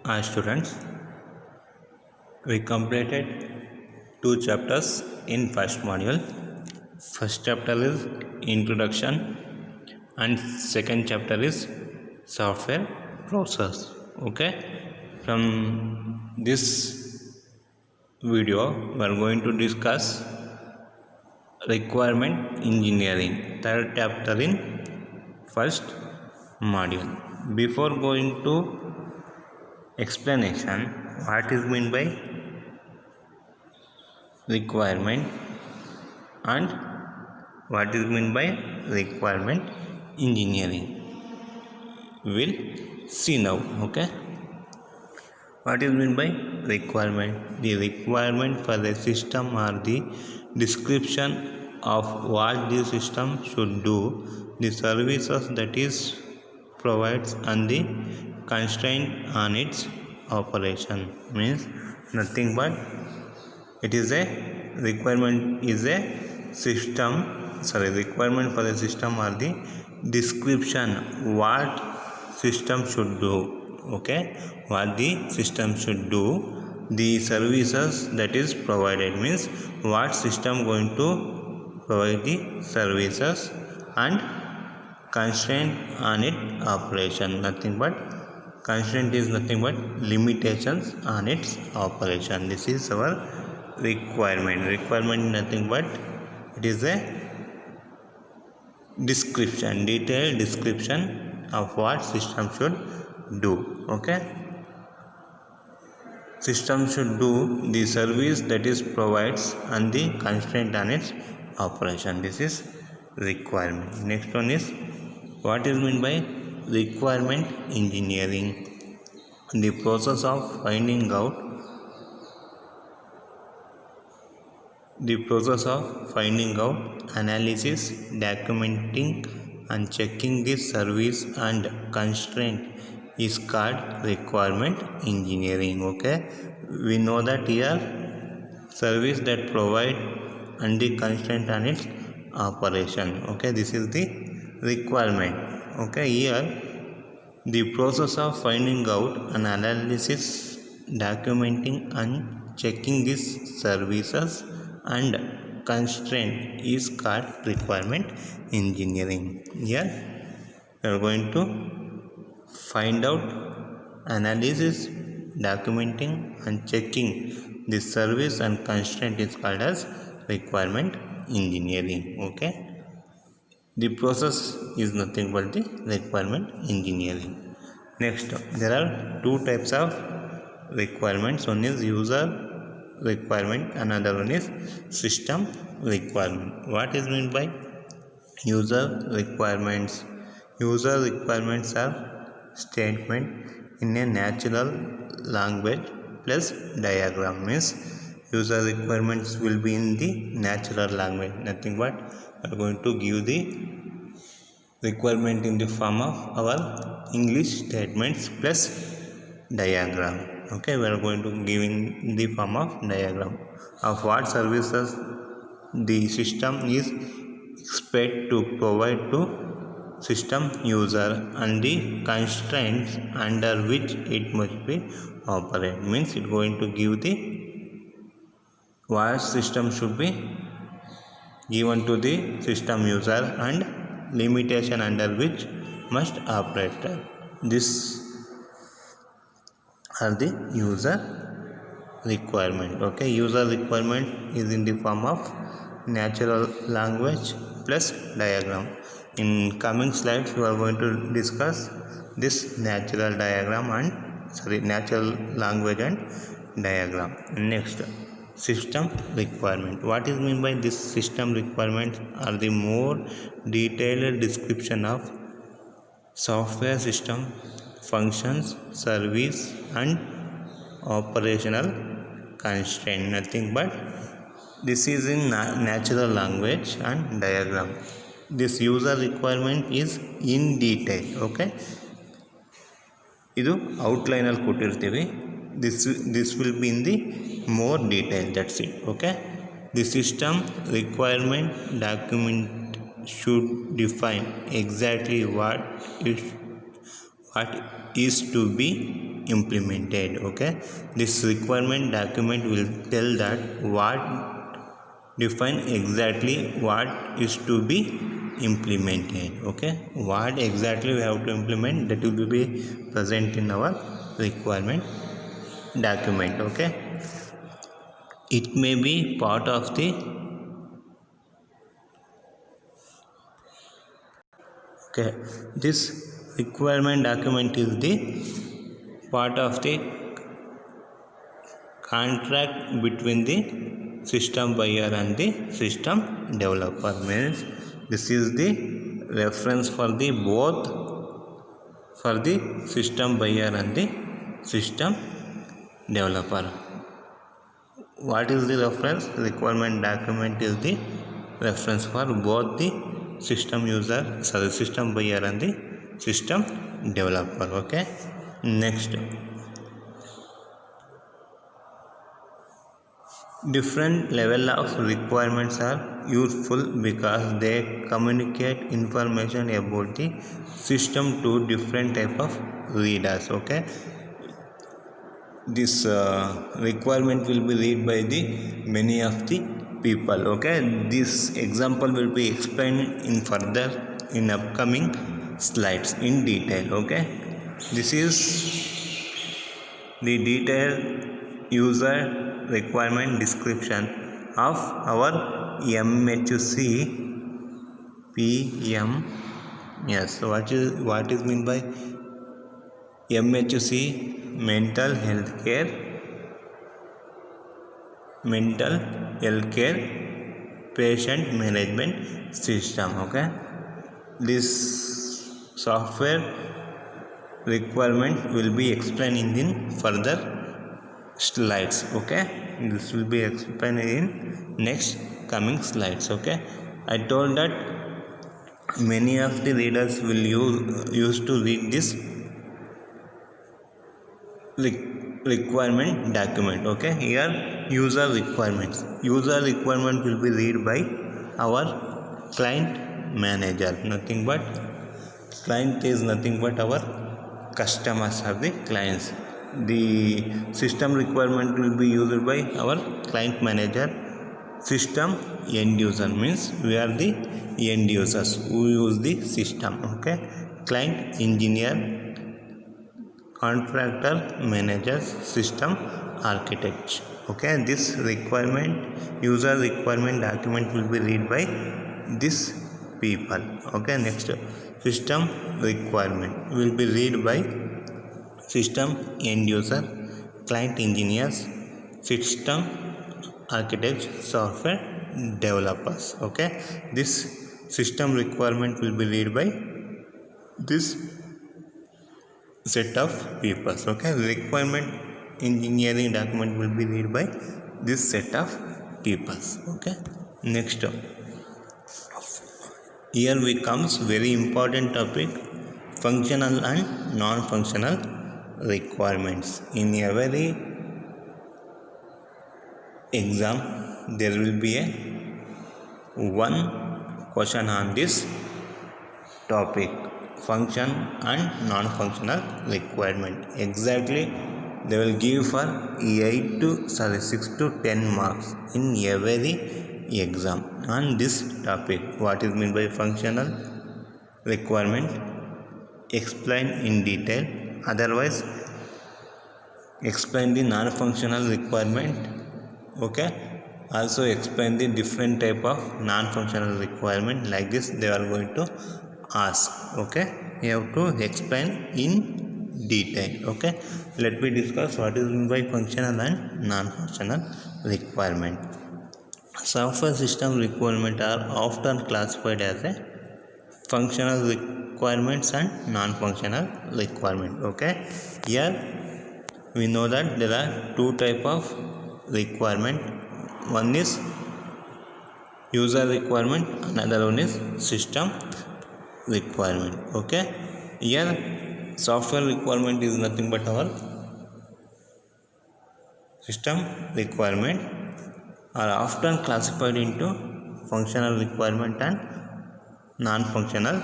Hi students, we completed two chapters in first module. First chapter is introduction and second chapter is software process. Okay, from this video we are going to discuss requirement engineering, third chapter in first module. Before going to explanation, what is meant by requirement and what is meant by requirement engineering, we will see now. Okay, what is meant by requirement? The requirement for the system are the description of what the system should do, the services that is provides, and the constraint on its operation. Means nothing but it is a requirement is a system, requirement for the system are the description what system should do. Okay, what the system should do, the services that is provided, means what system going to provide the services, and constraint on it operation. Nothing but constraint is nothing but limitations on its operation. This is our requirement. Requirement nothing but it is a description, detailed description of what system should do. Okay, system should do the service that is provides and the constraint on its operation. This is requirement. Next one is what is meant by requirement engineering, the process of finding out analysis, documenting and checking the service and constraint is called requirement engineering. Okay, we know that here service that provide and the constraint on its operation. Okay, this is the requirement. Okay, here the process of finding out an analysis, documenting and checking these services and constraint is called requirement engineering. Here we are going to find out, analysis, documenting and checking the service and constraint is called as requirement engineering. Okay, the process is nothing but the requirement engineering. Next, there are two types of requirements. One is user requirement, another one is system requirement. What is meant by user requirements? User requirements are statement in a natural language plus diagram. Means user requirements will be in the natural language. Nothing but we are going to give the requirement in the form of our English statements plus diagram. Okay, we are going to give in the form of diagram of what services the system is expect to provide to system user and the constraints under which it must be operate. Means it going to give the what system should be given to the system user and limitation under which must operate. This are the user requirement. Okay, user requirement is in the form of natural language plus diagram. In coming slides we are going to discuss this natural language and diagram. Next, system requirement. What is meant by this system requirement are the more detailed description of software system functions, service and operational constraint. Nothing but this is in natural language and diagram. This user requirement is in detail. Okay, ಇದು outline ಅಲ್ಲಿ ಕೊಟ್ಟಿರ್ತೀವಿ. this will be in the more detail. That's it. Okay, the system requirement document should define exactly what is to be implemented. Okay, this requirement document will tell that what define exactly what is to be implemented. Okay, what exactly we have to implement, that will be present in our requirement document. Okay, it may be part of the this requirement document is the part of the contract between the system buyer and the system developer. Means this is the reference for the both for the system buyer and the system developer. What is the reference? Requirement document is the reference for both the system buyer and the system developer. Okay, next, different level of requirements are useful because they communicate information about the system to different type of readers. Okay, this requirement will be read by the many of the people. Okay, this example will be explained in further in upcoming slides in detail. Okay, this is the detailed user requirement description of our MHC PM. Yes, what is mean by MHC? mental health care patient management system. Okay, this software requirement will be explained in further slides. Okay, this will be explained in next coming slides. Okay, I told that many of the readers will use to read this requirement document. Okay, here user requirement will be read by our client manager. Client is nothing but our customers are the clients. The system requirement will be used by our client manager. System end user means we are the end users who use the system. Okay, client engineer, contractor, manager, system architect. Okay, this user requirement document will be read by these people. Okay, next, system requirement will be read by system end user, client engineers, system architects, software developers. Okay, this system requirement will be read by this set of people. Okay, requirement engineering document will be read by this set of people. Okay, next, here we comes very important topic, functional and non-functional requirements. In every exam there will be a one question on this topic, function and non-functional requirement. Exactly they will give for 6 to 10 marks in every exam on this topic. What is meant by functional requirement? Explain in detail. Otherwise explain the non-functional requirement. Okay, also explain the different type of non-functional requirement. Like this they are going to ask. Okay, you have to explain in detail. Okay, let me discuss what is meant by functional and non-functional requirement. Software system requirement are often classified as a functional requirements and non-functional requirement. Okay, here we know that there are two type of requirement. One is user requirement, another one is system requirement. Okay, here software requirement is nothing but our system requirement are often classified into functional requirement and non-functional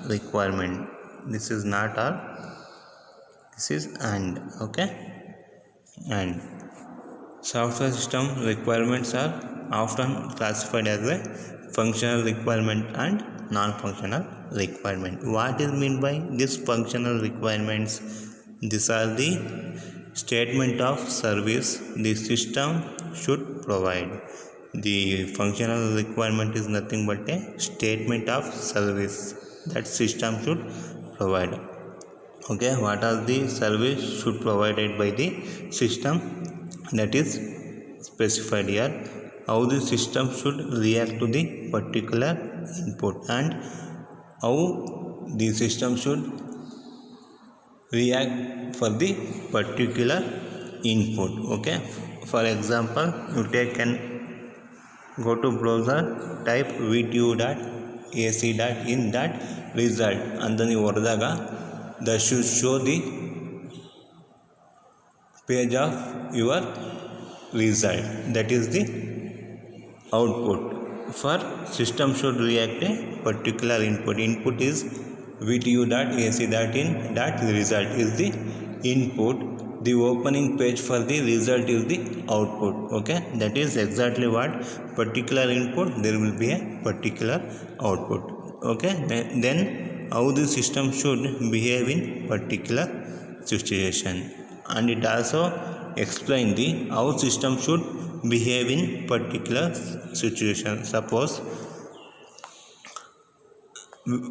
requirement. This is not our This is and. Okay, and software system requirements are often classified as a functional requirement and non-functional requirement. What is meant by these functional requirements? These are the statement of service the system should provide. The functional requirement is nothing but a statement of service that system should provide. Okay, what are the service should provided by the system, that is specified here. How the system should react to the particular input and how the system should react for the particular input. Okay, for example, you take and go to browser, type vtu.ac.in.result and then you ಹೊಡೆದಾಗ that should show the page of your result, that is the output. For system should react a particular input is vtu.ac.in.result is the input, the opening page for the result is the output. Okay, that is exactly what particular input, there will be a particular output. Okay, then how the system should behave in particular situation, and it also explain the how system should behave in particular situation. Suppose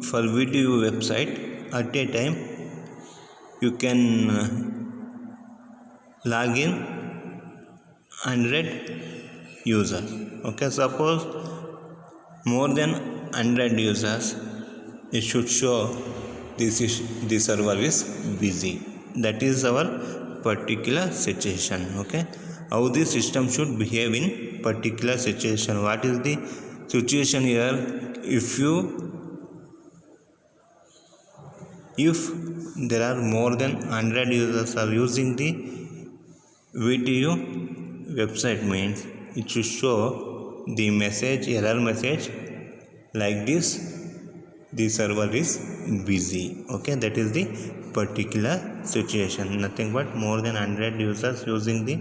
for VTU website, at a time you can log in 100 user. Okay, suppose more than 100 users, it should show the server is busy. That is our particular situation. Okay, how the system should behave in particular situation. What is the situation here? If there are more than 100 users are using the VTU website, means it should show the error message like this: the server is busy. Okay, that is the particular situation. Nothing but more than 100 users using the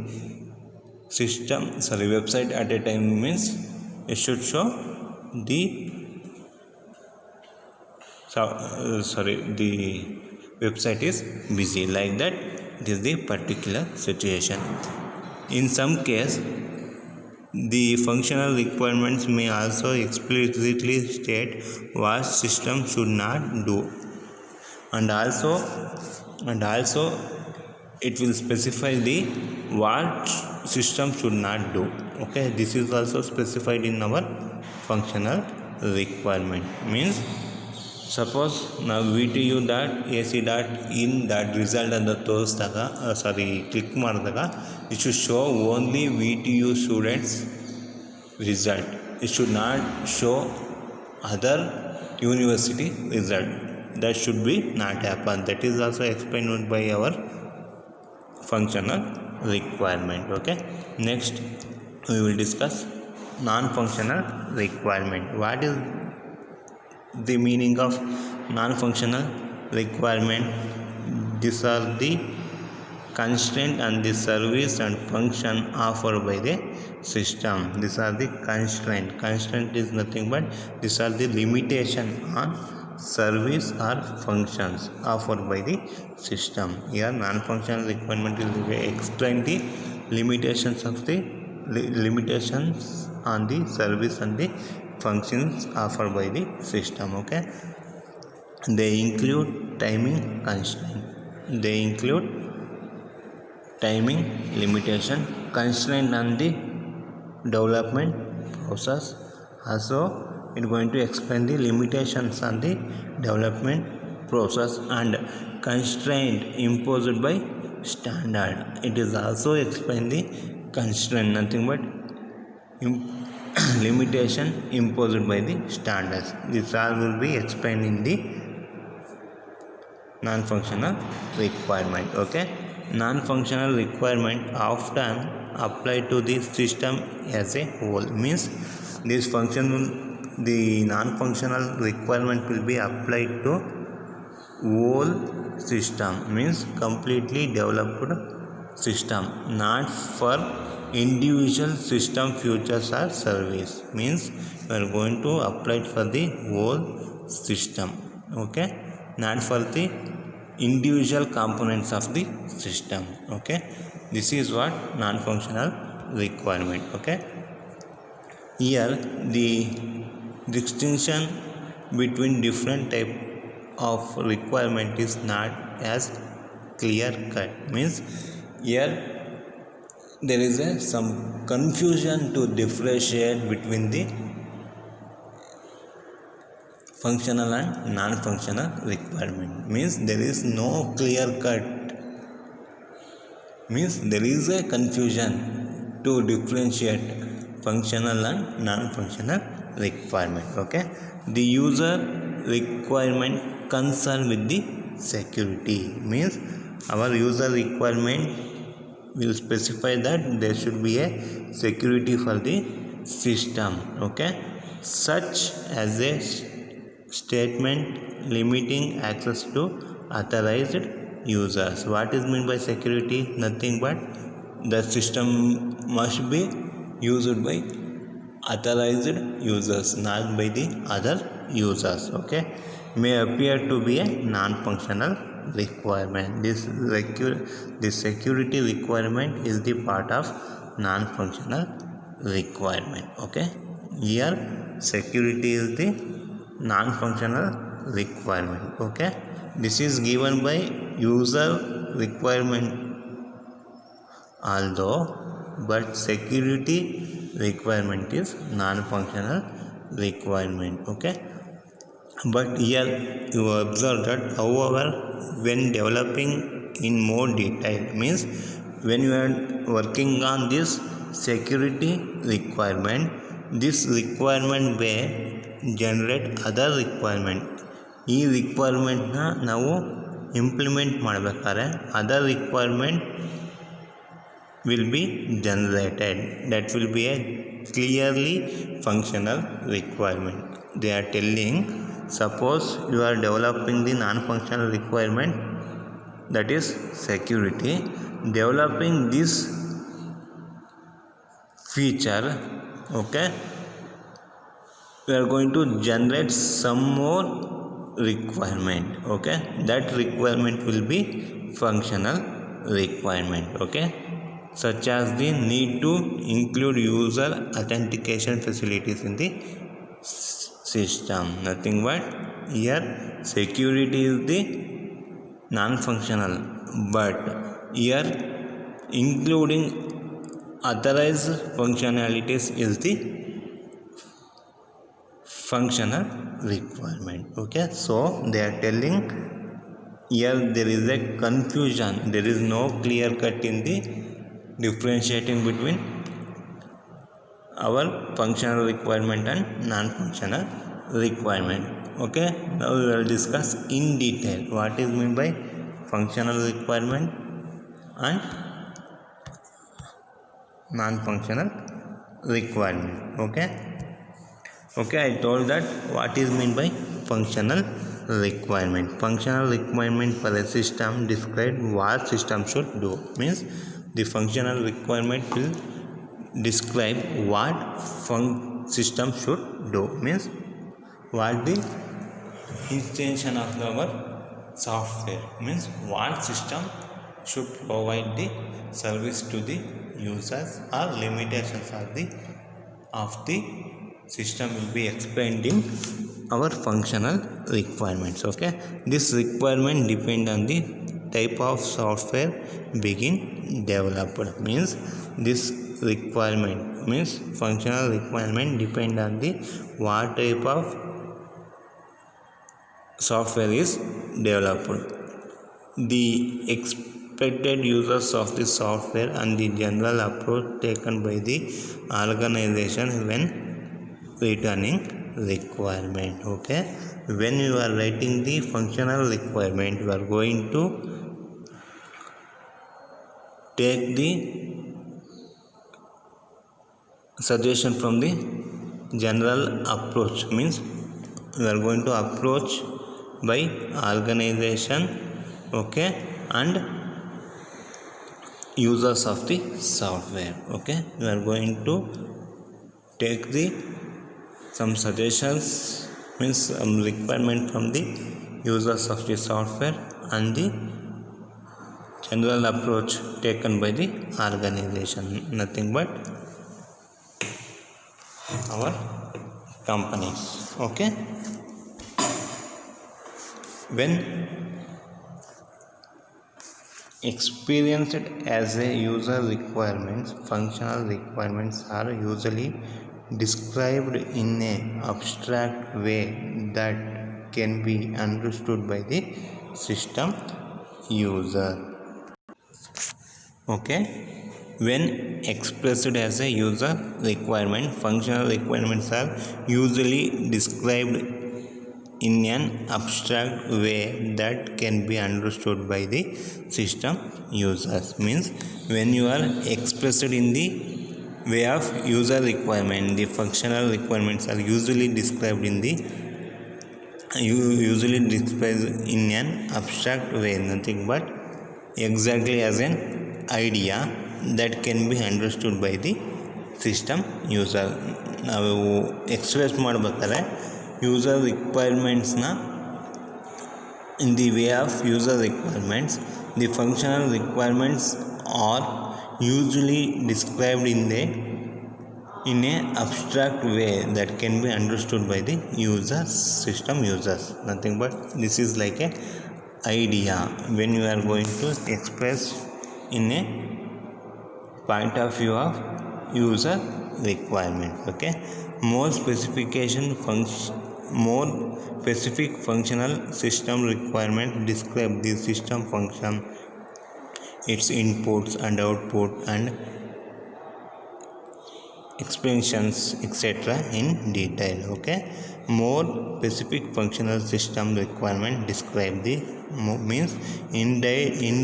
website at a time, means it should show the the website is busy, like that. This is the particular situation. In some case, the functional requirements may also explicitly state what system should not do, and also it will specify the what system should not do. Okay, this is also specified in our functional requirement. Means suppose ನಾವು vtu.ac.in.result ಅಂತ ತೋರಿಸಿದಾಗ click ಮಾಡಿದಾಗ it should show only VTU students result. It should not show other university result. That should be not happen. That is also explained by our functional requirement. Okay, next we will discuss non-functional requirement. What is the meaning of non-functional requirement? These are the constraint and the service and function offered by the system. These are the constraint is nothing but these are the limitation on service or functions offered by the system. Here non-functional requirement will explain the limitations on the service and the functions offered by the system. Okay, they include timing constraint, they include timing limitation, constraint on the development process. Also it is going to explain the limitations on the development process and constraint imposed by standard. It is also explain the constraint, nothing but limitation imposed by the standards. This all will be explained in the non-functional requirement. Okay, non-functional requirement often applied to the system as a whole. Means the non-functional requirement will be applied to whole system, means completely developed system, not for individual system features or service, means we are going to apply it for the whole system, okay, not for the individual components of the system, okay. This is what non-functional requirement, okay. Here the distinction between different type of requirement is not as clear cut, means here there is some confusion to differentiate between the functional and non-functional requirement, means there is no clear cut, means there is a confusion to differentiate functional and non-functional requirement, okay. The user requirement concern with the security, means our user requirement will specify that there should be a security for the system, okay, such as a statement limiting access to authorized users. What is meant by security? Nothing but the system must be used by authorized users, not by the other users, okay. May appear to be a non-functional requirement. This security requirement is the part of non-functional requirement, okay. Here security is the non-functional requirement, okay. This is given by user requirement although, but security requirement is non-functional requirement, okay. But here you observe that, however, when developing in more detail, means when you are working on this security requirement, this requirement may generate other requirement. ಈ ರಿಕ್ವೈರ್ಮೆಂಟ್ನ ನಾವು implement ಮಾಡಬೇಕಾದ್ರೆ other requirement will be generated. That will be a clearly functional requirement. They are telling, suppose you are developing the non-functional requirement, that is security. Developing this feature, okay, we are going to generate some more requirement, okay. That requirement will be functional requirement, okay, such as the need to include user authentication facilities in the system. Nothing but here security is the non-functional, but here including authorized functionalities is the functional requirement, okay. So they are telling here there is a confusion, there is no clear cut in the differentiating between our functional requirement and non-functional requirement, okay. Now we will discuss in detail what is meant by functional requirement and non-functional requirement, okay. Okay, I told that what is meant by functional requirement. Functional requirement for a system describe what system should do, means the functional requirement will describe what system should do, means what the extension of our software, means what system should provide the service to the users or limitations of the system will be explained in our functional requirements, okay. This requirement depend on the type of software begin developed, means this requirement, means functional requirement depend on the what type of software is developed, the expected users of the software and the general approach taken by the organization when returning requirement, okay. When you are writing the functional requirement, you are going to take the suggestion from the general approach, means we are going to approach by organization okay, and users of the software. Okay, we are going to take the some suggestions, means some requirement from the users of the software and the general approach taken by the organization, nothing but our companies. Okay, when experienced as a user requirements, functional requirements are usually described in an abstract way that can be understood by the system user. Okay, when expressed as a user requirement, functional requirements are usually described in an abstract way that can be understood by the system users. Means when you are expressed in the way of user requirement, the functional requirements are usually described in an abstract way, nothing but exactly as an idea that can be understood by the system user. ನಾವು express ಮಾಡಬೇಕಾದ್ರೆ user ರಿಕ್ವೈರ್ಮೆಂಟ್ಸ್ನ in the way of user requirements, the functional requirements are usually described in a abstract way that can be understood by the system users, nothing but this is like a idea when you are going to express in a point of view of user requirement. Okay, more specific functional system requirement describe the system function, its inputs and output and expansions etc. in detail. Okay, more specific functional system requirement describe the means in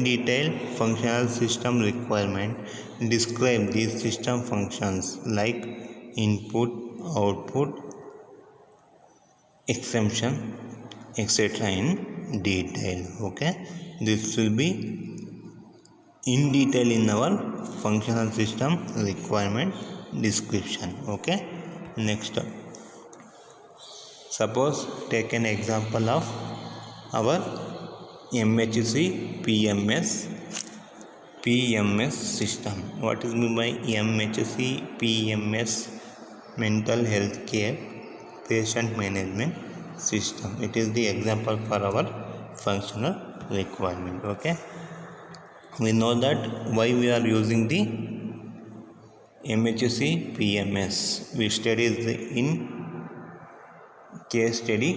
detail functional system requirement describe the system functions like input, output, exemption etc. in detail. Okay, this will be in detail in our functional system requirement description. Okay, next, suppose take an example of our MHC PMS system. What is meant by MHC PMS? Mental health care patient management system. It is the example for our functional requirement. Okay, we know that why we are using the MHC PMS. We study in case study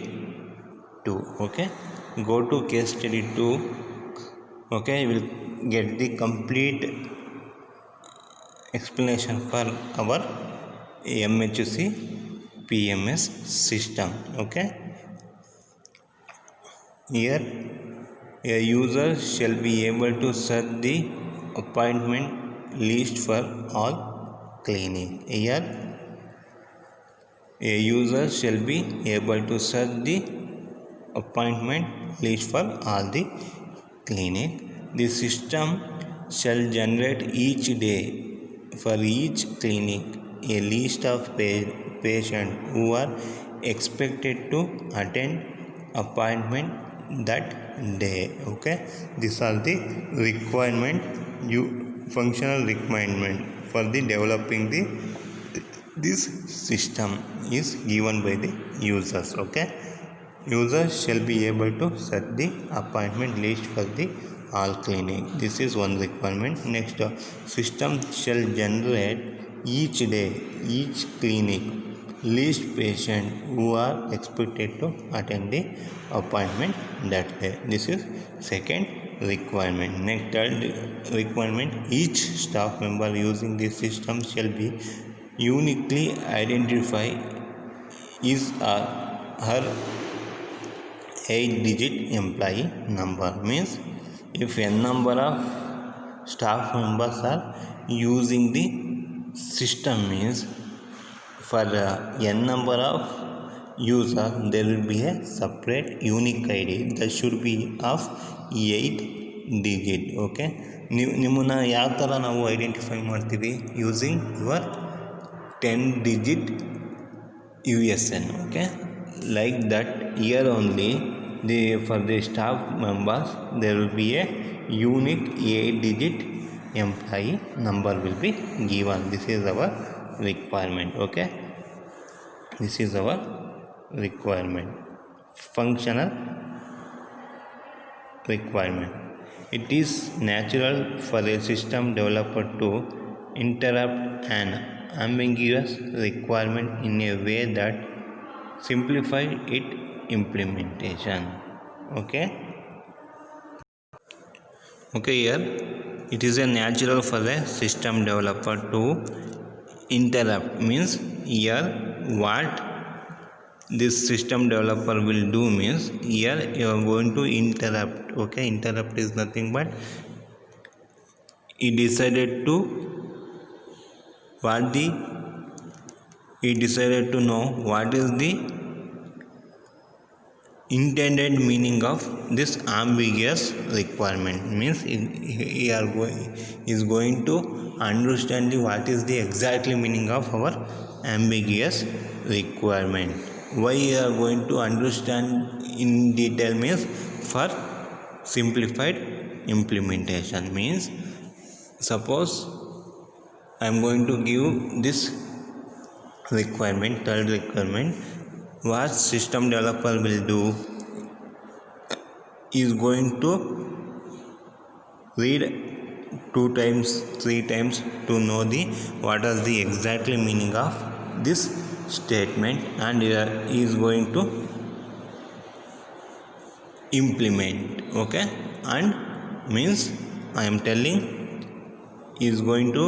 2. Okay, go to case study 2. Okay, you will get the complete explanation for our MHC PMS system. Okay, here a user shall be able to set the appointment list for all clinic. Here a user shall be able to set the appointment list for all the clinic. The system shall generate each day for each clinic a list of patients who are expected to attend appointment that day. Okay, these are the requirement, functional requirement for the developing this system is given by the users. Okay, users shall be able to set the appointment list for the all clinic. This is one requirement. Next, system shall generate each day each clinic list patient who are expected to attend the appointment that day. This is second requirement. Next, third requirement, each staff member using this system shall be uniquely identify his or her 8-digit employee number. Means if n number of staff members are using the system, means for n number of users there will be a separate unique ID that should be of 8 digit. Okay, ನಿಮ್ಮನ್ನು ಯಾವ ಥರ ನಾವು identify ಮಾಡ್ತೀವಿ? Using your 10 digit USN. Okay, like that here only for the staff members there will be a unique 8 digit employee number will be given. This is our requirement. Okay, this is our requirement, functional requirement. It is natural for a system developer to interrupt an ambiguous requirement in a way that simplify its implementation. Okay, here it is a natural for a system developer to interrupt, means here what this system developer will do means here you are going to interrupt. Okay, interrupt is nothing but he decided to know what is the intended meaning of this ambiguous requirement. Means he is going to understand what is the exactly meaning of our ambiguous requirement. Why you are going to understand in detail means for simplified implementation. Means suppose I am going to give this requirement, third requirement. What system developer will do is going to read 2 times 3 times to know what is the exactly meaning of this statement, and he is going to implement. Okay, and means I am telling he is going to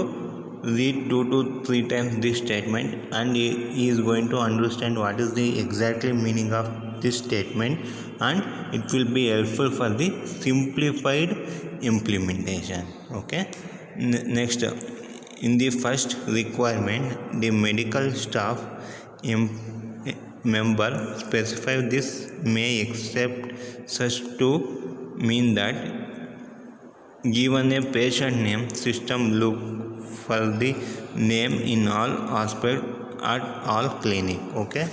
read 2 to 3 times this statement, and he is going to understand what is the exactly meaning of this statement, and it will be helpful for the simplified implementation. Okay, next, in the first requirement, the medical staff member specify this may accept such to mean that given a patient name, system look for the name in all aspects at all clinic. Okay,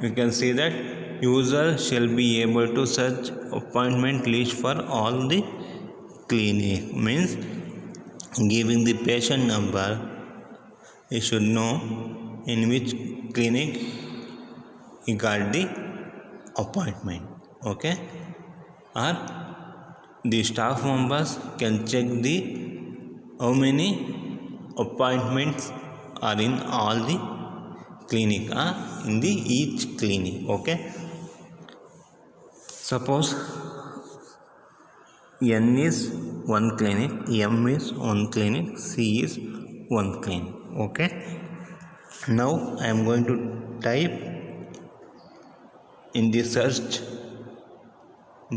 you can see that user shall be able to search appointment list for all the clinic. Means giving the patient number, he should know in which clinic he got the appointment. Okay, or the staff members can check the how many appointments are in all the clinic or in the each clinic. Okay, suppose N is one clinic, M is one clinic, C is one clinic. Okay, now I am going to type in the search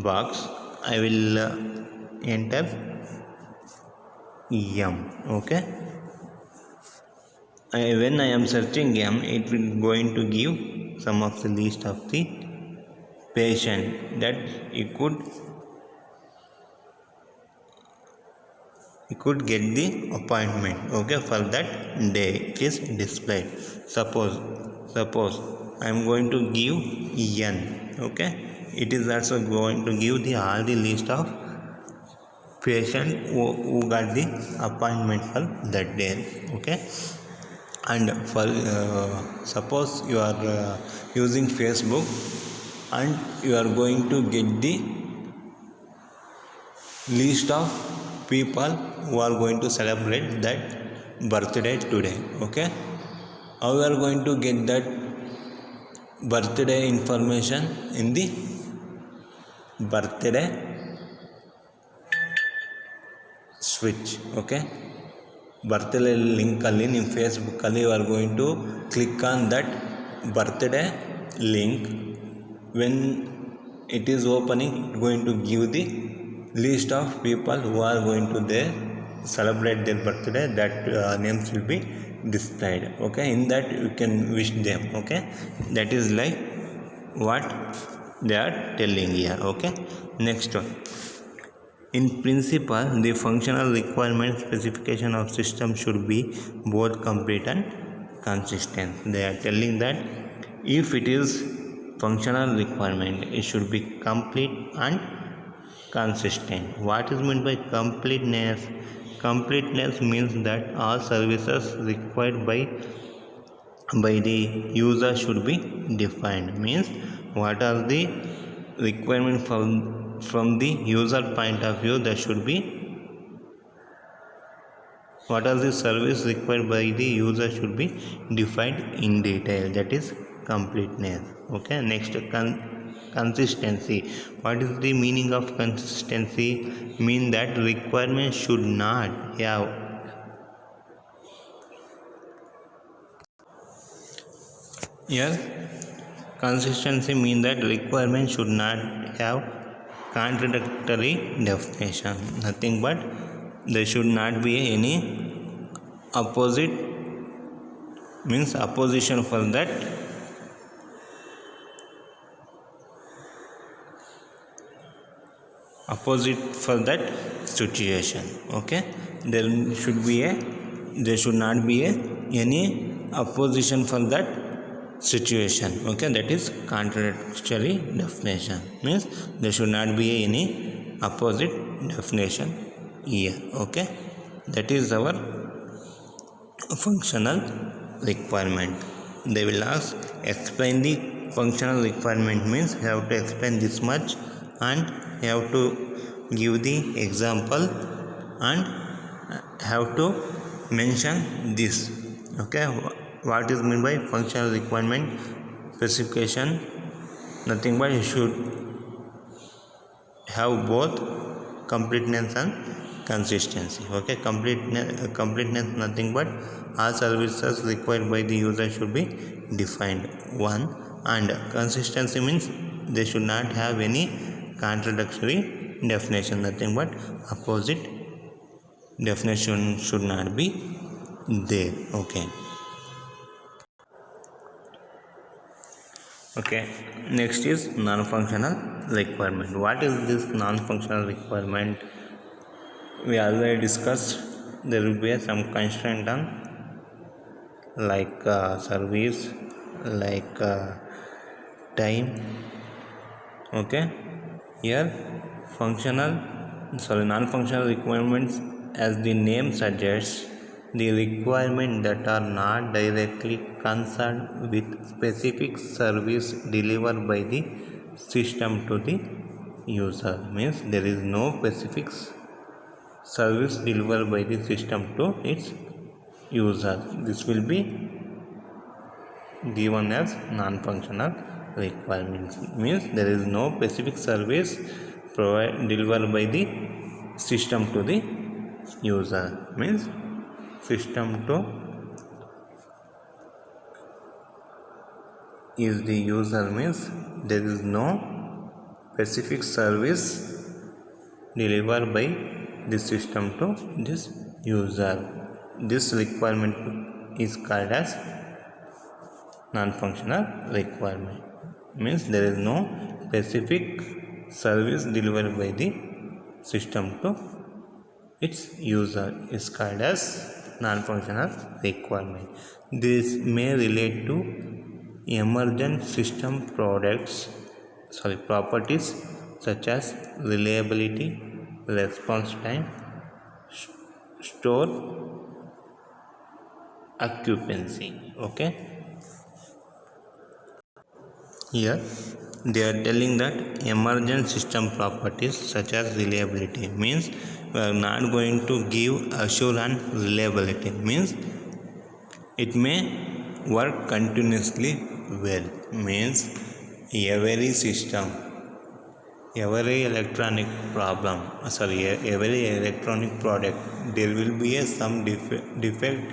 box, I will enter M. Okay, when I am searching M, it will going to give some of the list of the patient that he could get the appointment. Okay, for that day it is displayed. Suppose I am going to give N. Okay, it is also going to give all the list of patient who got the appointment for that day. Okay, and for suppose you are using Facebook and you are going to get the list of people who are going to celebrate that birthday today. Okay, how you are going to get that birthday information in the birthday switch. Okay, birthday link ಅಲ್ಲಿ ನಿಮ್ಮ Facebook ಅಲ್ಲಿ you are going to click on that birthday link. When it is opening, it going to give the list of people who are going to there celebrate their birthday. That names will be displayed. Okay, in that you can wish them. Okay, that is like what they are telling here. Okay, next one, In principle, the functional requirement specification of system should be both complete and consistent. They are telling that if it is functional requirement, it should be complete and consistent. What is meant by completeness? Completeness means that all services required by the user should be defined. Means what are the requirement from the user point of view, that should be what are the service required by the user should be defined in detail. That is completeness. Okay, next consistency. What is the meaning of consistency? Mean that requirement should not have here consistency mean that requirement should not have contradictory definition. Nothing but there should not be any opposite, means opposition for that situation. Okay, there should not be any opposition for that situation. Okay, that is contradictory definition. Means there should not be any opposite definition here. Okay, that is our functional requirement. They will ask explain the functional requirement, means you have to explain this much and you have to give the example and have to mention this. Okay, what is meant by functional requirement specification? Nothing but you should have both completeness and consistency. Okay, completeness nothing but all services required by the user should be defined one, and consistency means they should not have any contradictory definition. Nothing but opposite definition should not be there. Okay, next is non-functional requirement. What is this non-functional requirement? We already discussed. There will be some constraint on like service, like time. Okay, here non-functional requirements, as the name suggests, the requirement that are not directly concerned with specific service delivered by the system to the user. Means there is no specific service delivered by the system to its user. This will be given as non-functional requirements. Means there is no specific service delivered by the system to the user. Means system to is the user, means there is no specific service delivered by the system to this user. This requirement is called as non-functional requirement. Means there is no specific service delivered by the system to its user, is called as non-functional requirement. This may relate to emergent system properties such as reliability, response time, store occupancy. Okay, here they are telling that emergent system properties such as reliability, means we are not going to give assure on reliability. Means it may work continuously well. Means every system, every electronic every electronic product, there will be some defect.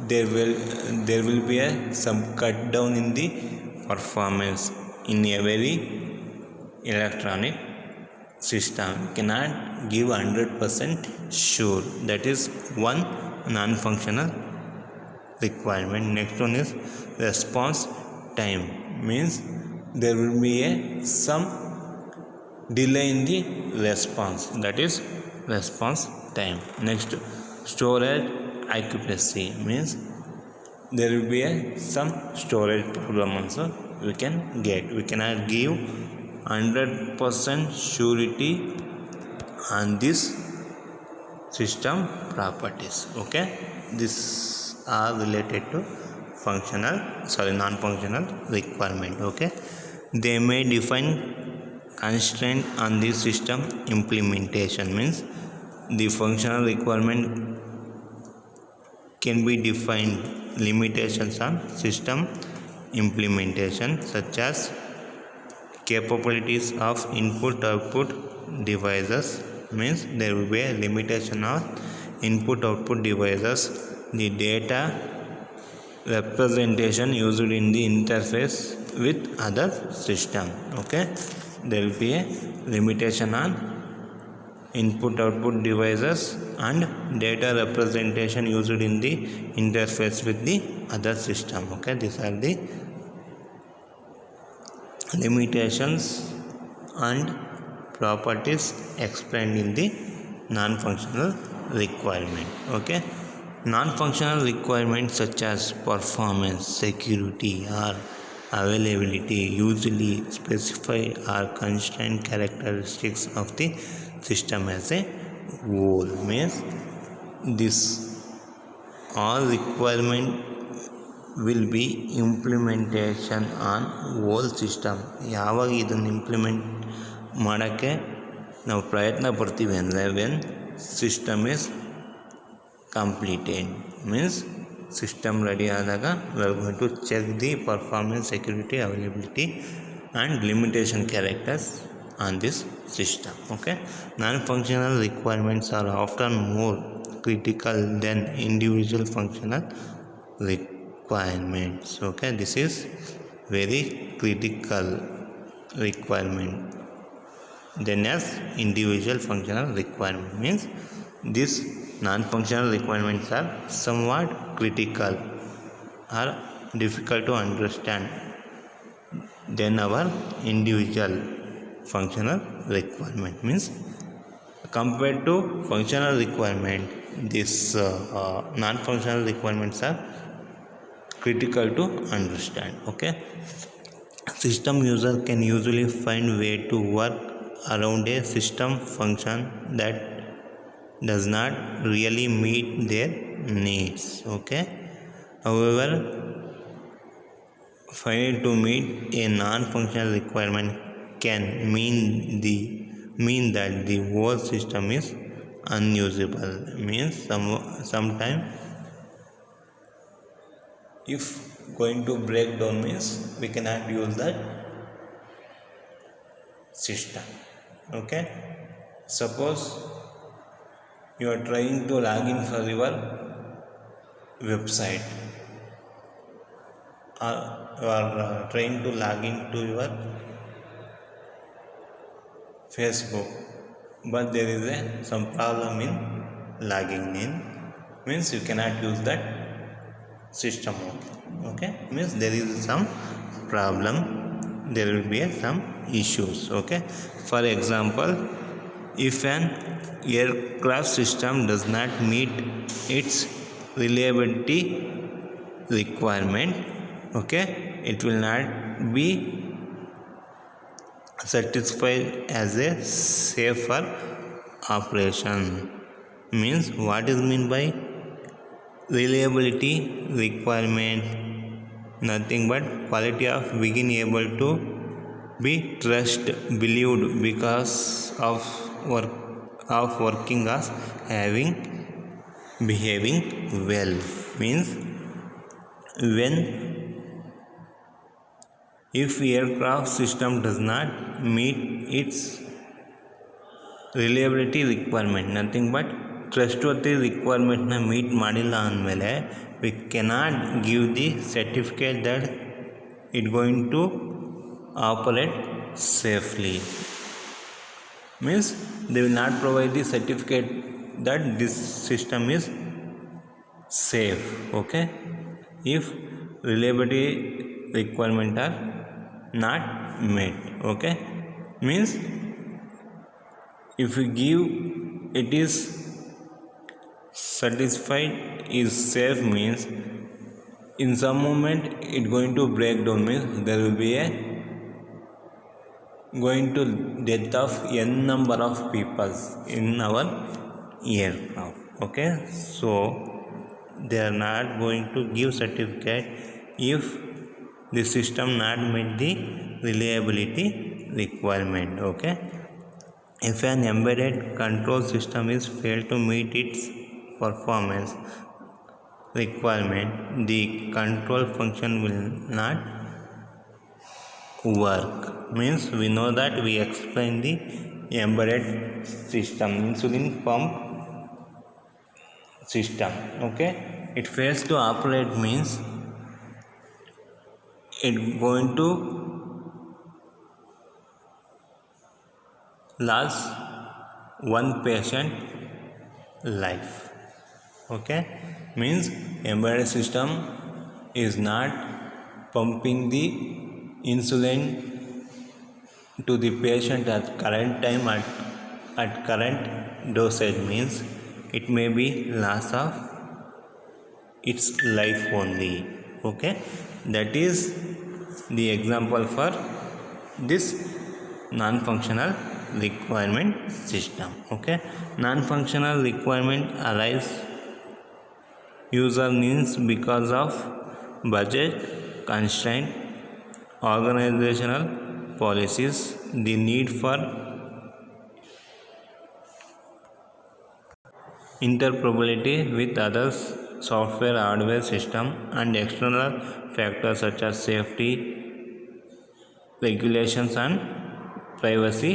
There will be some cut down in the performance in every electronic system. Cannot give 100% sure. That is one non-functional requirement. Next one is response time. Means there will be some delay in the response, that is response time. Next, storage accuracy means there will be some storage problem also we can get. We cannot give 100% surety on this system properties. Okay, these are related to non-functional requirement. Okay, they may define constraint on the system implementation, means the functional requirement can be defined limitations on system implementation, such as capabilities of input output devices, means there will be a limitation of input output devices, the data representation used in the interface with other system. Okay, there will be a limitation on input output devices and data representation used in the interface with the other system. Okay, these are the limitations and properties explained in the non-functional requirement. Okay, non-functional requirements such as performance, security or availability usually specify or constrain characteristics of the system as a whole. Means this all requirement will be implementation on whole system. ಯಾವಾಗ ಇದನ್ನು implement ಮಾಡೋಕ್ಕೆ ನಾವು ಪ್ರಯತ್ನ ಪಡ್ತೀವಿ ಅಂದರೆ when system is completed, means system ready ಆದಾಗ we are going to check the performance, security, availability and limitation characters on this system. Okay, non-functional requirements are often more critical than individual functional requirements. Okay, this is very critical requirement than as individual functional requirement. Means these non-functional requirements are somewhat critical or difficult to understand than our individual functional requirement. Means compared to functional requirement, these non-functional requirements are critical to understand. Okay, system user can usually find way to work around a system function that does not really meet their needs. Okay, however, failing to meet a non-functional requirement can mean that the whole system is unusable. Means sometime if going to break down, means we cannot use that system. Okay, suppose you are trying to log in for your website, or you are trying to log into your Facebook, but there is some problem in logging in, means you cannot use that system. Okay, means there is some problem, there will be some issues. Okay, for example, if an aircraft system does not meet its reliability requirement, okay, it will not be satisfied as a safer operation. Means what is mean by reliability requirement? Nothing but quality of being able to be believed because of working as behaving well. Means when if aircraft system does not meet its reliability requirement, nothing but trustworthy requirement na meet madilla anmele, we cannot give the certificate that it going to operate safely. Means they will not provide the certificate that this system is safe. Okay, if reliability requirement are not met. Okay, means if we give it is satisfied is safe means in some moment it going to break down means there will be a going to death of n number of people in our aircraft. Okay, so they are not going to give certificate if the system not meet the reliability requirement. Okay, if an embedded control system is failed to meet its performance requirement, the control function will not work. Means we know that we explain the embedded system, insulin pump system. Okay, it fails to operate means it going to lose one patient life. Okay, means embedded system is not pumping the insulin to the patient at current time at current dosage means it may be loss of its life only. Okay, that is the example for this non-functional requirement system. Okay, non-functional requirement arise user needs because of budget constraint, organizational policies, the need for interoperability with other software hardware system, and external factors such as safety regulations and privacy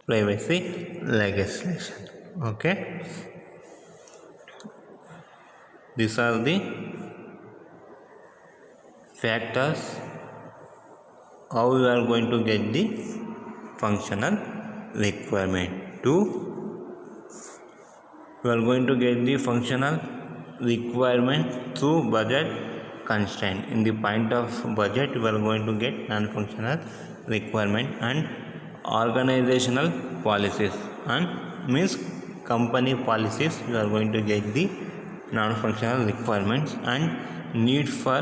legislation. Okay, these are the factors how we are going to get the functional requirement. We are going to get the functional requirement through budget constraint. In the point of budget we are going to get non-functional requirement, and organizational policies and means company policies you are going to get the non-functional requirements, and need for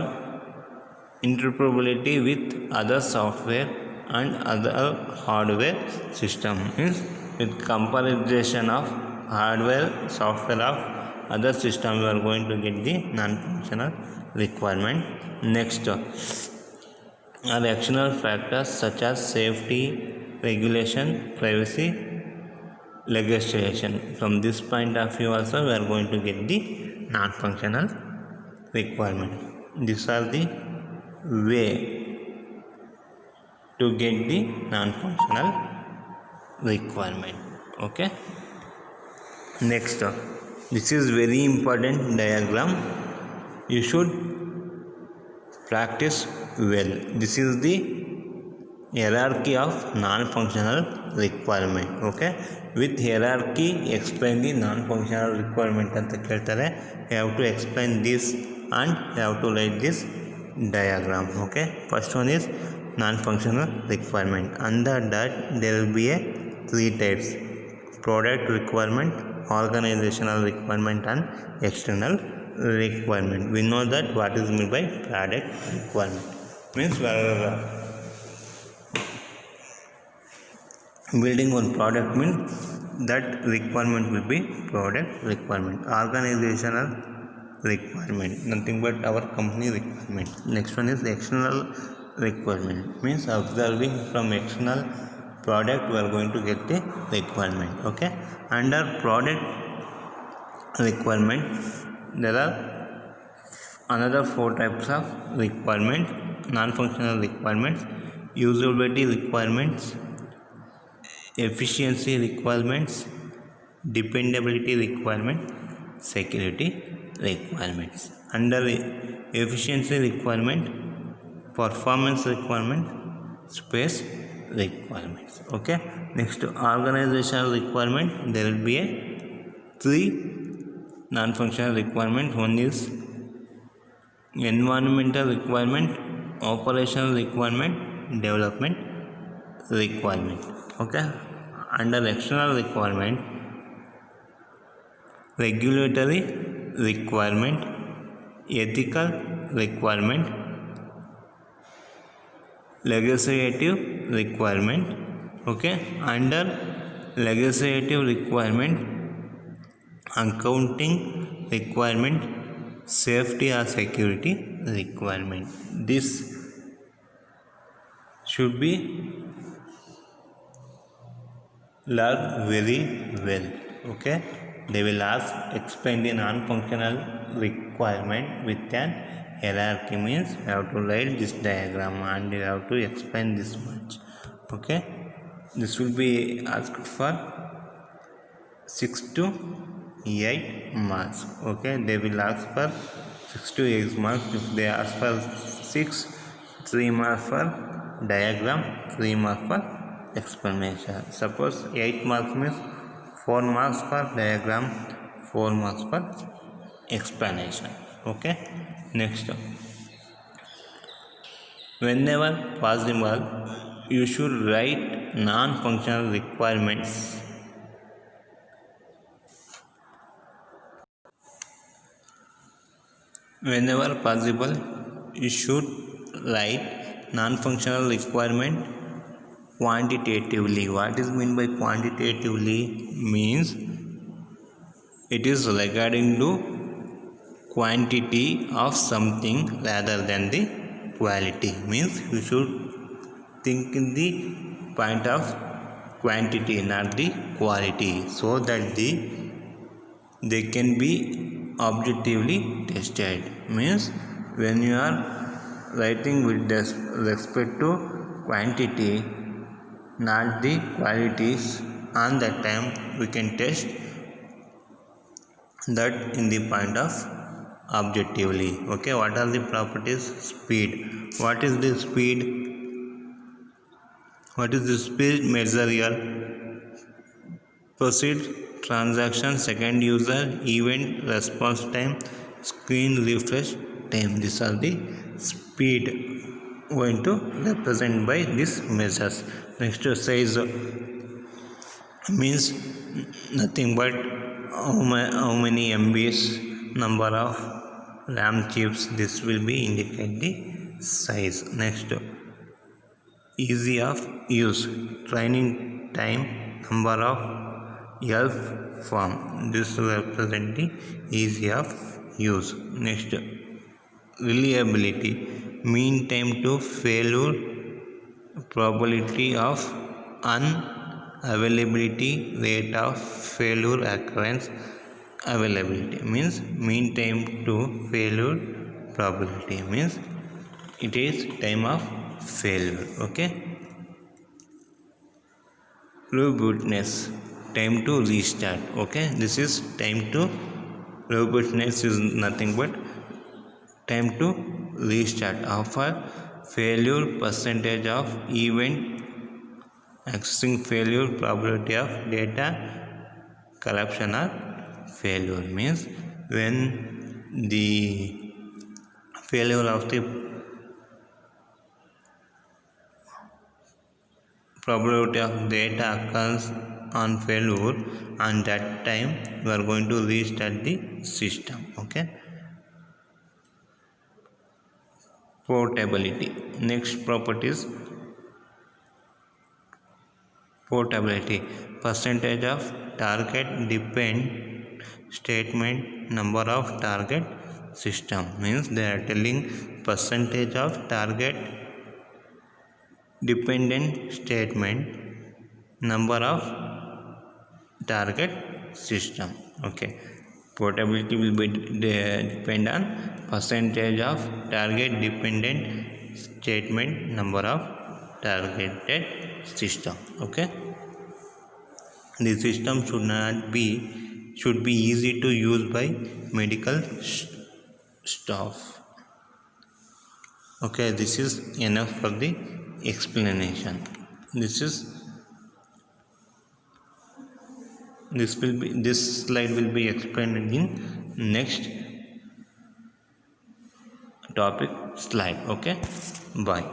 interoperability with other software and other hardware system means with comparison of hardware software of other system you are going to get the non-functional requirement. Next are external factors such as safety regulation, privacy legislation. From this point of view also we are going to get the non-functional requirement. These are the way to get the non-functional requirement. Okay, next this is very important diagram, you should practice well. This is the hierarchy of non-functional requirement. Okay, with hierarchy explain the non-functional requirement anta keltare, you have to explain this and you have to write this diagram. Okay, first one is non-functional requirement. Under that there will be a 3 types: product requirement, organizational requirement and external requirement. We know that what is meant by product requirement means we are building one product means that requirement will be product requirement. Organizational requirement, nothing but our company requirement. Next one is external requirement, means observing from external product we are going to get the requirement. Okay, under product requirement there are another 4 types of requirement: non-functional requirements, usability requirements, efficiency requirements, dependability requirement, security requirements. Under efficiency requirement, performance requirement, space requirements. Okay, next organizational requirement, there will be a 3 non-functional requirement. One is environmental requirement, operational requirement, development requirement. Okay, under external requirement, regulatory requirement, ethical requirement, legislative requirement. Okay, under legislative requirement, accounting requirement, safety or security requirement. This should be learned very well. Okay, they will ask explain the non-functional requirement with an hierarchy, means you have to write this diagram and you have to explain this much. Okay, this will be asked for 6 to 8 marks. Okay, they will ask for 6 to 8 marks. If they ask for 6, 3 marks for diagram, 3 marks for explanation. Suppose 8 marks means 4 marks for diagram, 4 marks for explanation. Okay, next, whenever possible you should write non-functional requirements. Whenever possible you should write non-functional requirement quantitatively. What is meant by quantitatively? Means it is regarding to quantity of something rather than the quality. Means you should think in the point of quantity, not the quality, so that they can be objectively tested. Means when you are writing with respect to quantity, not the qualities, on that time we can test that in the point of objectively. Okay, what are the properties? Speed. What is the speed? What is the speed measure here? Proceed, transaction, second user, event, response time, screen refresh time. These are the speed going to represent by these measures. Next, size means nothing but how many MBs, number of RAM chips. This will be indicate the size. Next, easy of use, training time, number of ELF form. This will represent the easy of use. Next, reliability, mean time to failure, probability of unavailability, rate of failure occurrence, availability. Means mean time to failure, probability means it is time of failure. Okay, robustness, time to restart. Okay, this is time to robustness is nothing but time to restart. Offer failure, percentage of event accessing failure, probability of data corruption or failure. Means when the failure of the probability of data occurs on failure, and that time we are going to restart the system. Okay, portability. Next properties, portability, percentage of target depend statement, number of target system. Means they are telling percentage of target dependent statement, number of target system. Okay, portability will be depend on percentage of target dependent statement, number of targeted system. Okay, the system should be easy to use by medical staff. Okay, this is enough for the explanation. This slide will be explained in next topic slide. Okay, bye.